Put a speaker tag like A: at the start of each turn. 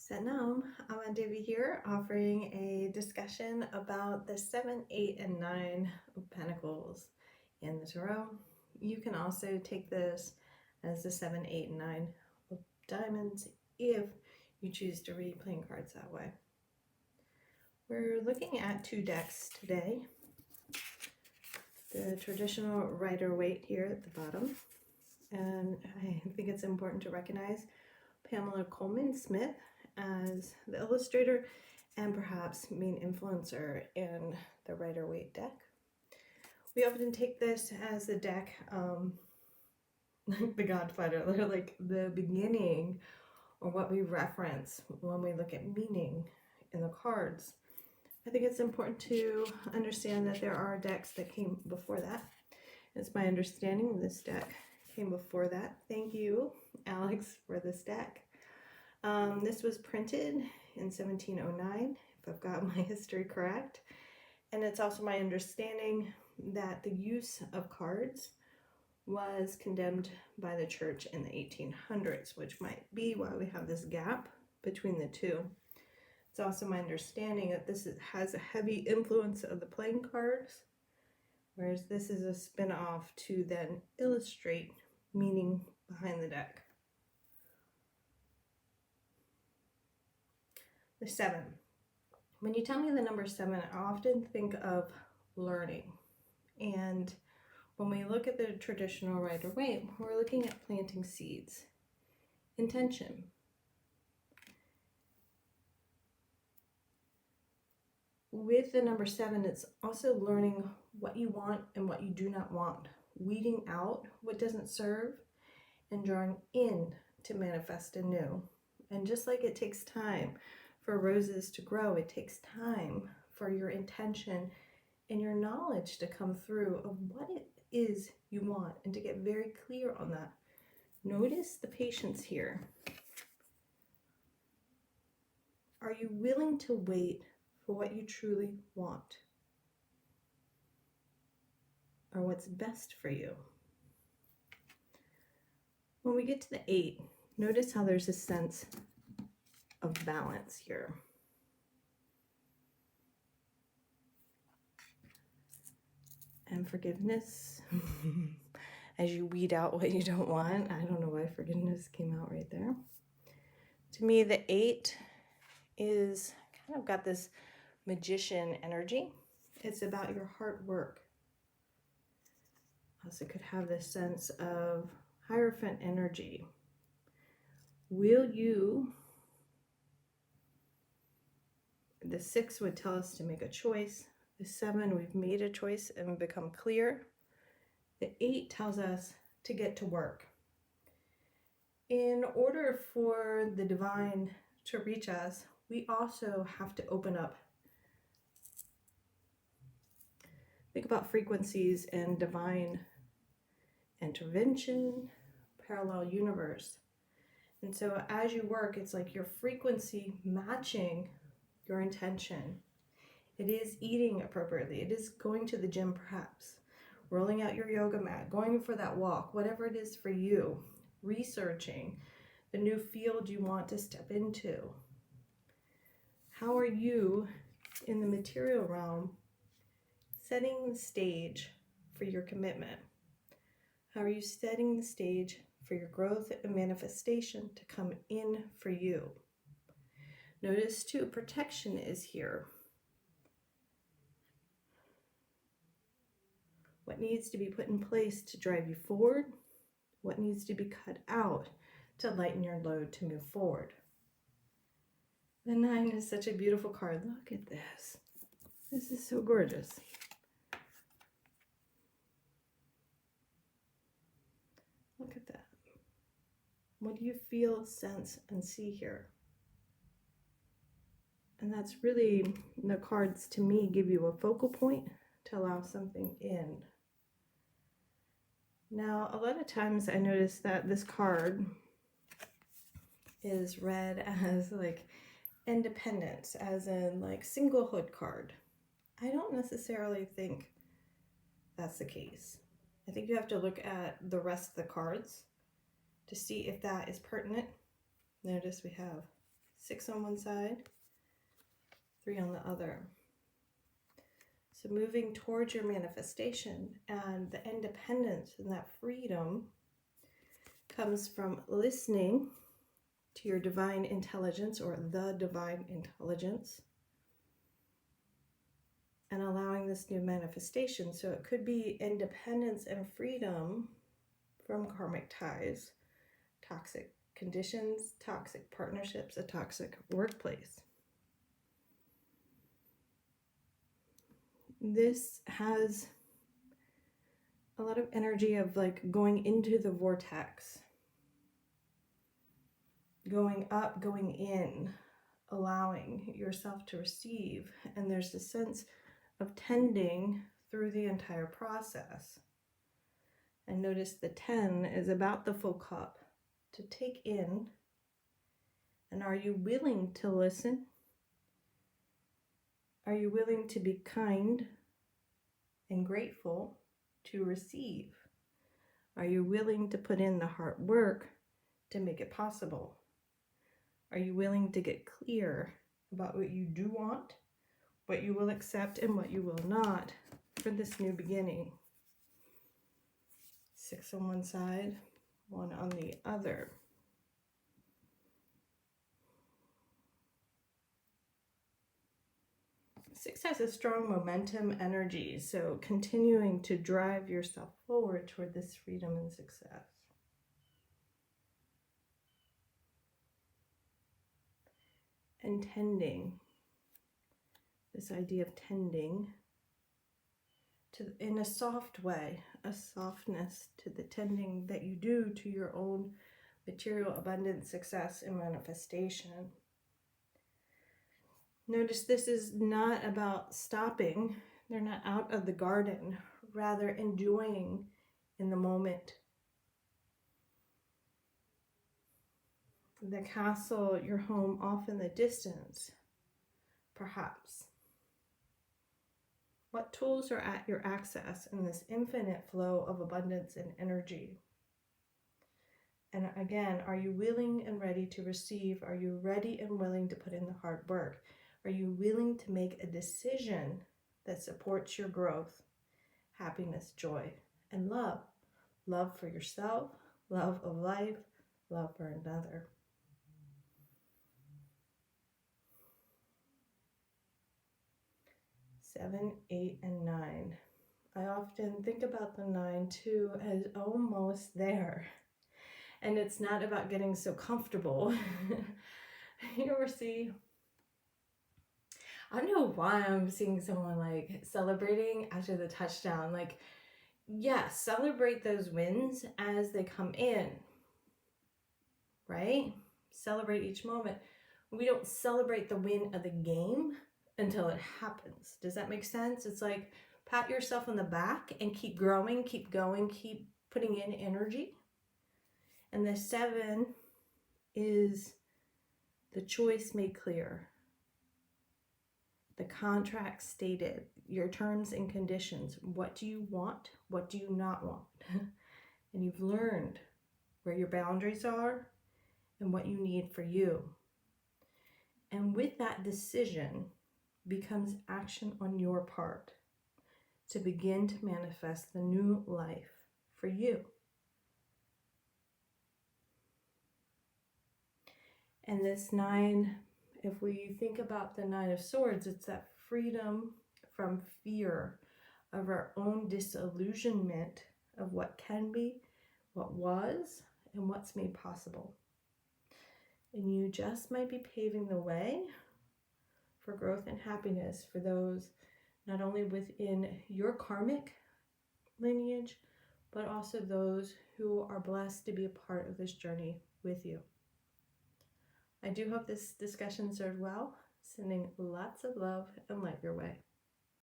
A: Salam, I'm Devi here, offering a discussion about the 7, 8, and 9 of Pentacles in the Tarot. You can also take this as the 7, 8, and 9 of Diamonds if you choose to read playing cards that way. We're looking at 2 decks today. The traditional Rider-Waite here at the bottom, and I think it's important to recognize Pamela Coleman Smith as the illustrator and perhaps main influencer in the Rider-Waite deck. We often take this as the deck, like the Godfather, like the beginning or what we reference when we look at meaning in the cards. I think it's important to understand that there are decks that came before that. It's my understanding this deck came before that. Thank you, Alex, for this deck. This was printed in 1709, if I've got my history correct. And it's also my understanding that the use of cards was condemned by the church in the 1800s, which might be why we have this gap between the two. It's also my understanding that this has a heavy influence of the playing cards, whereas this is a spin-off to then illustrate meaning behind the deck. The 7. When you tell me the number 7, I often think of learning. And when we look at the traditional Rider-Waite, we're looking at planting seeds. Intention. With the number 7, it's also learning what you want and what you do not want. Weeding out what doesn't serve and drawing in to manifest anew. And just like it takes time for roses to grow, it takes time for your intention and your knowledge to come through of what it is you want and to get very clear on that. Notice the patience here. Are you willing to wait for what you truly want or what's best for you? When we get to the 8, notice how there's a sense of balance here. And forgiveness as you weed out what you don't want. I don't know why forgiveness came out right there. To me, the 8 is kind of got this magician energy. It's about your hard work. Also could have this sense of Hierophant energy. Will you, the 6 would tell us to make a choice. The 7, we've made a choice and become clear. The 8 tells us to get to work. In order for the divine to reach us, we also have to open up. Think about frequencies and divine intervention, parallel universe. And so as you work, it's like your frequency matching your intention. It is eating appropriately. It is going to the gym perhaps, rolling out your yoga mat, going for that walk, whatever it is for you, researching the new field you want to step into. How are you in the material realm setting the stage for your commitment? How are you setting the stage for your growth and manifestation to come in for you? Notice too, protection is here. What needs to be put in place to drive you forward? What needs to be cut out to lighten your load to move forward? The 9 is such a beautiful card. Look at this. This is so gorgeous. Look at that. What do you feel, sense, and see here? And that's really, the cards to me give you a focal point to allow something in. Now, a lot of times I notice that this card is read as like independence, as in like singlehood card. I don't necessarily think that's the case. I think you have to look at the rest of the cards to see if that is pertinent. Notice we have 6 on one side, 3 on the other. So moving towards your manifestation, and the independence and that freedom comes from listening to your divine intelligence, or the divine intelligence, and allowing this new manifestation. So it could be independence and freedom from karmic ties, toxic conditions, toxic partnerships, a toxic workplace. This has a lot of energy of like going into the vortex, going up, going in, allowing yourself to receive. And there's a sense of tending through the entire process. And notice the 10 is about the full cup, to take in. And are you willing to listen? Are you willing to be kind and grateful to receive? Are you willing to put in the hard work to make it possible? Are you willing to get clear about what you do want, what you will accept, and what you will not for this new beginning? 6 on one side, 1 on the other. Six has a strong momentum energy, so continuing to drive yourself forward toward this freedom and success. And tending, this idea of tending to, in a soft way, a softness to the tending that you do to your own material abundance, success, and manifestation. Notice this is not about stopping. They're not out of the garden, rather enjoying in the moment. The castle, your home off in the distance, perhaps. What tools are at your access in this infinite flow of abundance and energy? And again, are you willing and ready to receive? Are you ready and willing to put in the hard work? Are you willing to make a decision that supports your growth, happiness, joy, and love? Love for yourself, love of life, love for another. Seven, 8, and 9. I often think about the 9 too as almost there. And it's not about getting so comfortable. You ever see, I don't know why I'm seeing someone like celebrating after the touchdown. Like, yeah, celebrate those wins as they come in, right? Celebrate each moment. We don't celebrate the win of the game until it happens. Does that make sense? It's like pat yourself on the back and keep growing, keep going, keep putting in energy. And the 7 is the choice made clear. The contract stated, your terms and conditions. What do you want? What do you not want? And you've learned where your boundaries are and what you need for you. And with that decision becomes action on your part to begin to manifest the new life for you. And this 9, if we think about the 9 of Swords, it's that freedom from fear of our own disillusionment of what can be, what was, and what's made possible. And you just might be paving the way for growth and happiness for those not only within your karmic lineage, but also those who are blessed to be a part of this journey with you. I do hope this discussion served well. Sending lots of love and light your way.